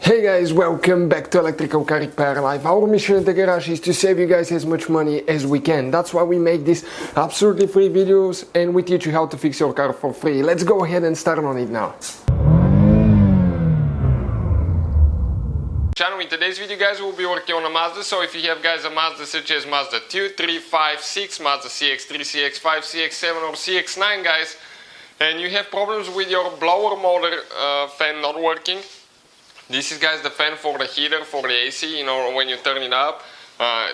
Hey guys, welcome back to Electrical Car Repair Live. Our mission at the garage is to save you guys as much money as we can. That's why we make these absolutely free videos and we teach you how to fix your car for free. Let's go ahead and start on it now. In today's video guys we'll be working on a Mazda, so if you have guys a Mazda such as Mazda 2, 3, 5, 6, Mazda CX-3, CX-5, CX-7 or CX-9 guys, and you have problems with your blower motor fan not working. This is guys the fan for the heater, for the AC, you know, when you turn it up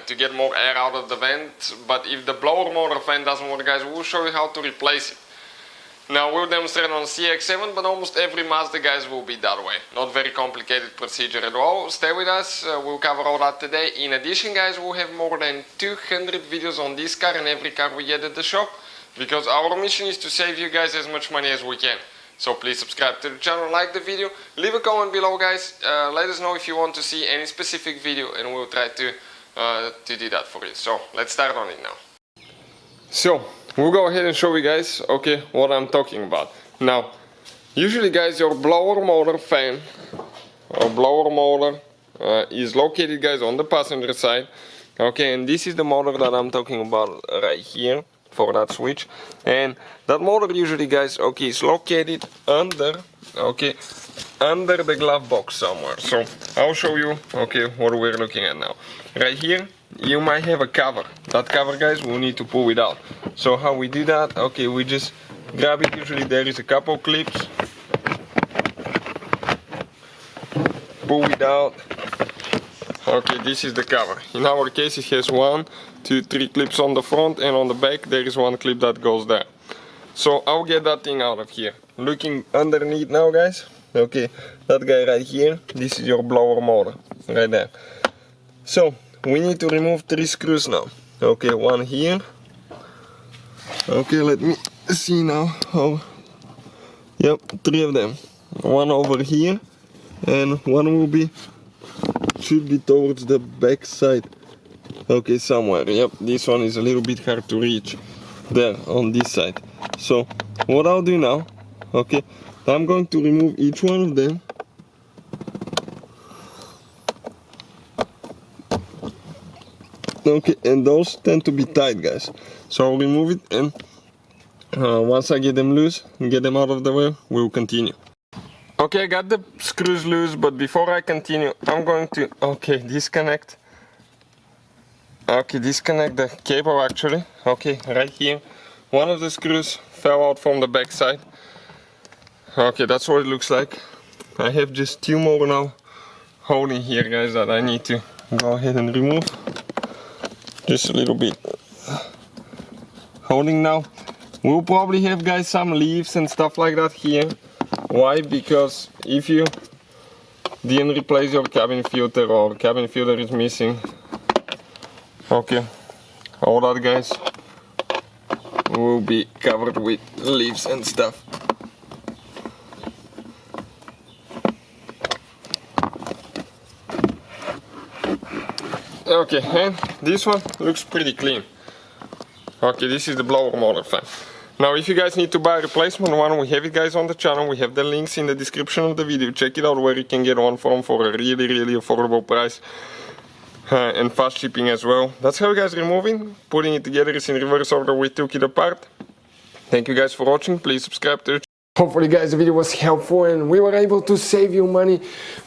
to get more air out of the vent. But if the blower motor fan doesn't work guys, we'll show you how to replace it. Now we'll demonstrate on CX-7, but almost every Mazda guys will be that way. Not very complicated procedure at all. Stay with us, we'll cover all that today. In addition guys, we'll have more than 200 videos on this car and every car we get at the shop, because our mission is to save you guys as much money as we can. So please subscribe to the channel, like the video, leave a comment below guys, let us know if you want to see any specific video and we'll try to do that for you. So let's start on it now. So we'll go ahead and show you guys, okay, what I'm talking about. Now, usually guys your blower motor fan or blower motor is located guys on the passenger side, okay, and this is the motor that I'm talking about right here for that switch, and that motor usually guys, okay, is located under, okay, under the glove box somewhere. So I'll show you, okay, what we're looking at now. Right here you might have a cover. That cover guys, we'll need to pull it out. So how we do that, okay, we just grab it. Usually there is a couple clips, pull it out. Okay, this is the cover. In our case it has 1, 2, 3 clips on the front, and on the back there is one clip that goes there. So I'll get that thing out of here. Looking underneath now guys, okay, that guy right here, this is your blower motor, right there. So we need to remove 3 screws now. Okay, one here. Okay, let me see now. Oh, yep, 3 of them. One over here, and one will be, should be towards the back side. Okay, somewhere. Yep, this one is a little bit hard to reach. There, on this side. So what I'll do now, okay, I'm going to remove each one of them. Okay, and those tend to be tight guys, so I'll remove it, and once I get them loose and get them out of the way, we'll continue. Okay, I got the screws loose, but before I continue I'm going to, okay, disconnect the cable actually. Okay, right here one of the screws fell out from the back side. Okay, that's what it looks like. I have just 2 more now holding here guys that I need to go ahead and remove. Just a little bit holding now. We'll probably have guys some leaves and stuff like that here. Why? Because if you didn't replace your cabin filter or cabin filter is missing, okay, all that guys will be covered with leaves and stuff. Okay, and this one looks pretty clean. Okay, this is the blower motor fan. Now if you guys need to buy a replacement one, we have it guys on the channel. We have the links in the description of the video. Check it out where you can get one from for a really affordable price and fast shipping as well. That's how you guys removing. Putting it together is in reverse order we took it apart. Thank you guys for watching. Please subscribe to the channel. Hopefully guys the video was helpful and we were able to save you money.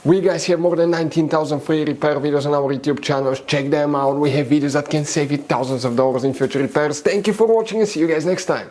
We guys have more than 19,000 free repair videos on our YouTube channels. Check them out. We have videos that can save you thousands of dollars in future repairs. Thank you for watching and see you guys next time.